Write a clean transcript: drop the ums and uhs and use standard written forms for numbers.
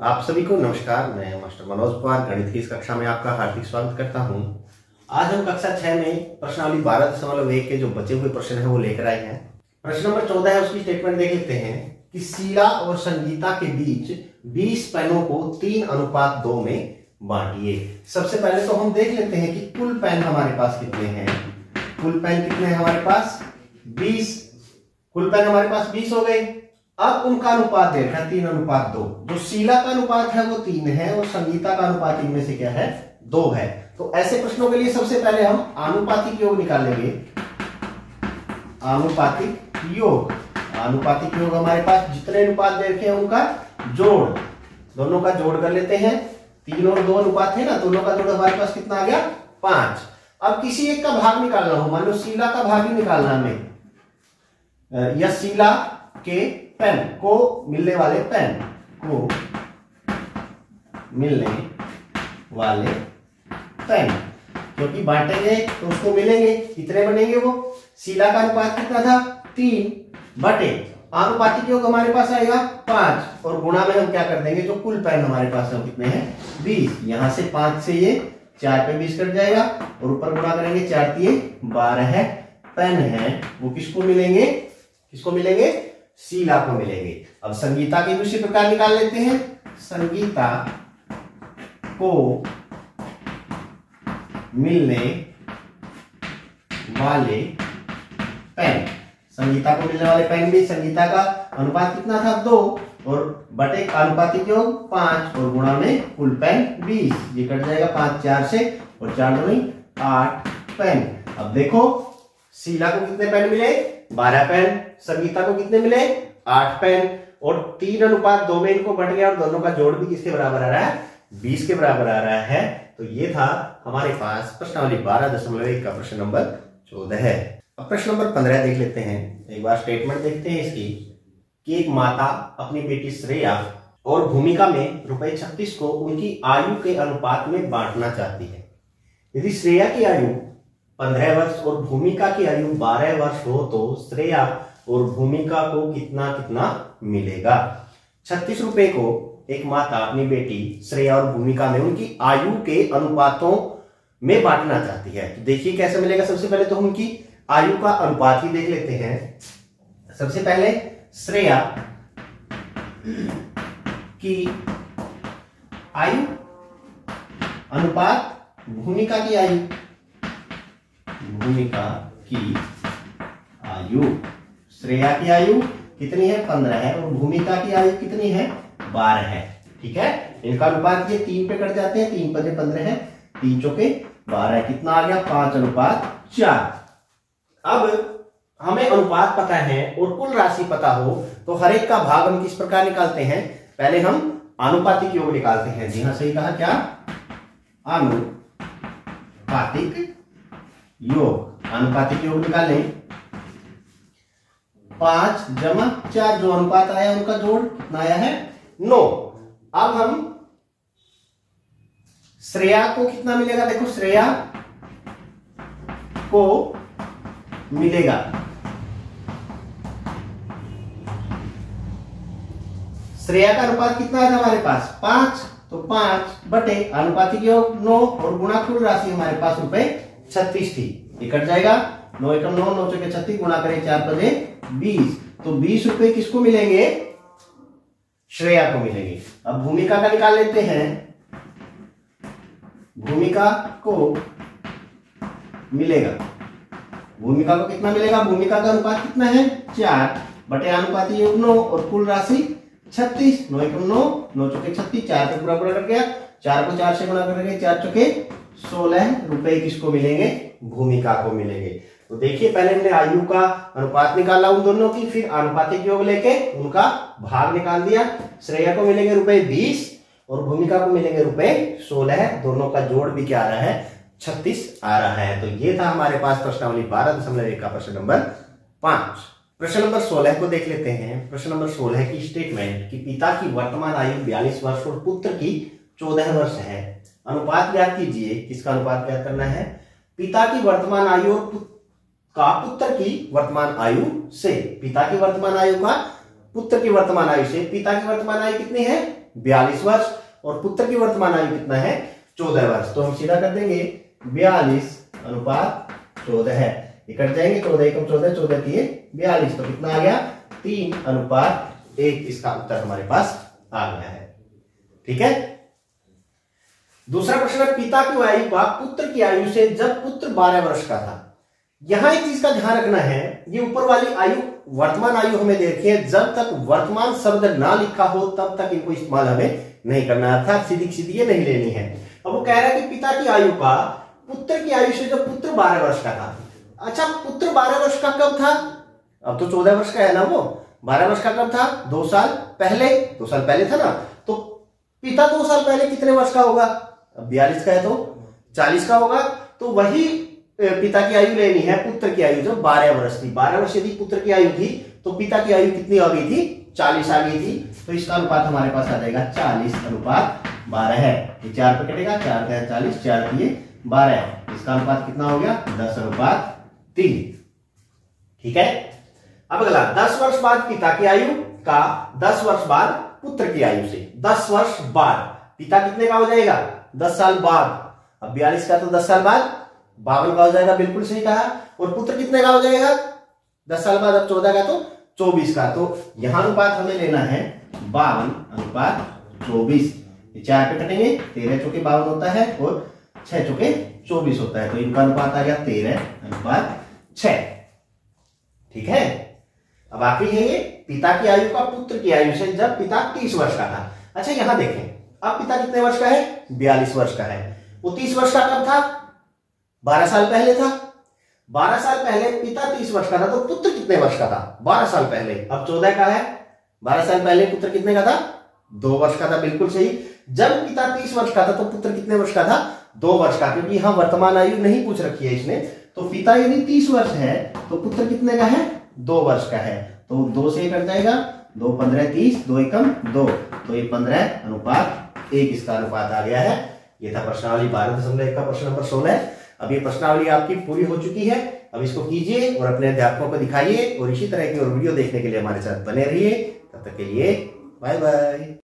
आप सभी को नमस्कार। मैं मास्टर मनोज कुमार गणित की इस कक्षा में आपका हार्दिक स्वागत करता हूं। आज हम कक्षा 6 में प्रश्नावली 12.1 के जो बचे हुए प्रश्न हैं वो लेकर आए हैं। प्रश्न नंबर 14 है, उसकी स्टेटमेंट देख लेते हैं कि शीला और संगीता के बीच 20 पेनों को 3:2 में बांटिए। सबसे पहले तो हम देख लेते हैं कि कुल पेन हमारे पास कितने हैं। कुल पेन कितने हैं हमारे पास? 20। कुल पेन हमारे पास 20 हो गए। अब उनका अनुपात देखा 3:2। जो शीला का अनुपात है वो 3 है और संगीता का अनुपात इनमें से क्या है? 2 है। तो ऐसे प्रश्नों के लिए सबसे पहले हम आनुपातिक योग निकालेंगे। आनुपातिक योग, आनुपातिक योग हमारे पास जितने अनुपात दे रखे हैं उनका जोड़, दोनों का जोड़ कर लेते हैं। 3 और 2 अनुपात है ना, दोनों का जोड़ हमारे पास कितना आ गया? 5। अब किसी एक का भाग निकालना हो, मान लो शीला का भाग ही निकालना हमें, या शीला के पेन को मिलने वाले पेन को मिलने वाले पेन, क्योंकि बांटेंगे तो उसको मिलेंगे। कितने बनेंगे वो? शीला का अनुपात कितना था? 3 बटे आनुपातिक योग हमारे पास आएगा 5 और गुणा में हम क्या कर देंगे, जो कुल पेन हमारे पास है कितने हैं? 20। यहां से 5 से ये 4 पे 20 कट जाएगा और ऊपर गुणा करेंगे 4 × 12 पेन है वो किसको मिलेंगे? किसको मिलेंगे? शीला को मिलेंगे। अब संगीता की दूसरी प्रकार निकाल लेते हैं। संगीता को मिलने वाले पेन, संगीता को मिलने वाले पेन भी, संगीता का अनुपात कितना था? 2 और बटे आनुपातिक योग 5 और गुणा में कुल पेन 20। ये कट जाएगा 5 4 से और 4 दूनी 8 पेन। अब देखो शीला को कितने पेन मिले? 12 पेन। संगीता को कितने मिले? 8 पेन। और 3:2 में इनको बट गया और दोनों का जोड़ भी किसके बराबर आ रहा है? 20 के बराबर आ रहा है। तो ये था हमारे पास प्रश्नावली 12.1 का प्रश्न नंबर 14 है। अब प्रश्न नंबर 15 देख लेते हैं। एक बार स्टेटमेंट देखते हैं इसकी कि एक माता अपनी बेटी श्रेया और भूमिका में ₹36 को उनकी आयु के अनुपात में बांटना चाहती है। यदि श्रेया की आयु 15 वर्ष और भूमिका की आयु 12 वर्ष हो तो श्रेया और भूमिका को कितना कितना मिलेगा? 36 रुपए को एक माता अपनी बेटी श्रेया और भूमिका में उनकी आयु के अनुपातों में बांटना चाहती है। तो देखिए कैसे मिलेगा। सबसे पहले तो हम उनकी आयु का अनुपात ही देख लेते हैं। सबसे पहले श्रेया की आयु अनुपात भूमिका की आयु, भूमिका की आयु, श्रेया की आयु कितनी है? 15 है और भूमिका की आयु कितनी है? 12 है। ठीक है, इनका अनुपात ये 3 पे कट जाते हैं। 3 × 5 = 15 है, 3 × 4 = 12। कितना आ गया? 5:4। अब हमें अनुपात पता है और कुल राशि पता हो तो हर एक का भाग हम किस प्रकार निकालते हैं? पहले हम आनुपातिक योग निकालते हैं। जी हाँ, सही कहा। क्या? आनुपातिक योग। आनुपातिक योग निकालें। 5 + 4 जो अनुपात आया उनका जोड़ कितना आया है? 9। अब हम श्रेया को कितना मिलेगा? देखो श्रेया को मिलेगा श्रेया का अनुपात कितना है हमारे पास? 5। तो 5 बटे आनुपातिक योग 9 और गुणा कुल राशि हमारे पास ₹36 थी। ये कट जाएगा। 9 × 9 9 × 36 गुणा करें 4 × 20। तो 20 रुपए किसको मिलेंगे? श्रेया को मिलेंगे। अब भूमिका का निकाल लेते हैं। भूमिका को मिलेगा, भूमिका को कितना मिलेगा? भूमिका का अनुपात कितना है? 4 बटे आनुपातिक योग 9 और कुल राशि 36। 9 × 9 9 × 36 4 पे पूरा पूरा कट गया। 4 को 4 से गुणा करेंगे 4 × 16 रुपए किसको मिलेंगे? भूमिका को मिलेंगे। तो देखिए पहले हमने आयु का अनुपात निकाला उन दोनों की, फिर आनुपातिक योग लेके उनका भाग निकाल दिया। श्रेया को मिलेंगे ₹20 और भूमिका को मिलेंगे ₹16। दोनों का जोड़ भी क्या आ रहा है? 36 आ रहा है। तो ये था हमारे पास प्रश्नावली 12.1 का प्रश्न नंबर 5। प्रश्न नंबर 16 को देख लेते हैं। प्रश्न नंबर 16 की स्टेटमेंट कि पिता की वर्तमान आयु 42 वर्ष और पुत्र की 14 वर्ष है। अनुपात ज्ञात कीजिए। किसका अनुपात ज्ञात करना है? पिता की वर्तमान आयु का पुत्र की वर्तमान आयु से। पिता की वर्तमान आयु का पुत्र की वर्तमान आयु से। पिता की वर्तमान आयु कितनी है? 42 वर्ष और पुत्र की वर्तमान आयु कितना है 14 वर्ष। तो हम सीधा कर देंगे 42:14 है, ये कट जाएंगे 14 एकम 14, 14 3 42, तो कितना आ गया 3:1। इसका उत्तर हमारे पास आ गया है। ठीक है। दूसरा प्रश्न है पिता की आयु का पुत्र की आयु से जब पुत्र 12 वर्ष का था। यहां एक चीज का ध्यान रखना है, ये ऊपर वाली आयु वर्तमान आयु हमें देखिए, जब तक वर्तमान शब्द ना लिखा हो तब तक इनको इस्तेमाल हमें नहीं करना, अर्थात सीधी सीधी ये नहीं लेनी है। अब वो कह रहा है कि पिता की आयु का पुत्र की आयु से जब पुत्र 12 वर्ष का था। अच्छा, पुत्र 12 वर्ष का कब था? अब तो 14 वर्ष का है ना, वो 12 वर्ष का कब था? 2 साल पहले। 2 साल पहले था ना, तो पिता 2 साल पहले कितने वर्ष का होगा? अब 42 का है तो 40 का होगा। तो वही पिता की आयु लेनी है, पुत्र की आयु जो 12 वर्ष थी। 12 वर्ष यदि पुत्र की आयु थी तो पिता की आयु कितनी आ गई थी? 40 आ गई थी। तो इसका अनुपात हमारे पास आ जाएगा 40:12 है। ये 4 पे कटेगा, 4 का 40, 4 दिए 12, इसका अनुपात कितना हो गया 10:3। ठीक है। अब अगला 10 वर्ष बाद पिता की आयु का 10 वर्ष बाद पुत्र की आयु से। 10 वर्ष बाद पिता कितने का हो जाएगा? 10 साल बाद। अब 42 का तो 10 साल बाद, 52 का हो जाएगा, बिल्कुल सही कहा। और पुत्र कितने का हो जाएगा 10 साल बाद? अब 14 का तो 24 का। तो यहां अनुपात हमें लेना है 52:24। 4 पे कटेंगे, 13 चौके 52 होता है और 6 चौके 24 होता है। तो इनका अनुपात आ गया 13:6। ठीक है। अब आखिरी है ये पिता की आयु का पुत्र की आयु से जब पिता 30 वर्ष का था। अच्छा, यहां देखें, अब पिता कितने वर्ष का है? 42 वर्ष का है। वो 30 वर्ष का कब था? 12 साल पहले था। 12 साल पहले पिता 30 वर्ष का था, तो पुत्र कितने वर्ष का था? 12 साल पहले। अब 14 का है, 12 साल पहले पुत्र कितने का था? 2 वर्ष का था, बिल्कुल सही। जब पिता 30 वर्ष का था तो पुत्र कितने वर्ष का था? 2 वर्ष का, क्योंकि यहां वर्तमान आयु नहीं पूछ रखी है इसने। तो पिता यदि 30 वर्ष है तो पुत्र कितने का है? 2 वर्ष का है। तो 2 से कट जाएगा, 2 15 30, 2 एकम 2, तो ये 15:1 इसका अनुपात आ गया है। ये था प्रश्नावली 12.1 का प्रश्न नंबर 16। अब ये प्रश्नावली आपकी पूरी हो चुकी है। अब इसको कीजिए और अपने अध्यापकों को दिखाइए, और इसी तरह की और वीडियो देखने के लिए हमारे साथ बने रहिए। तब तक के लिए बाय बाय।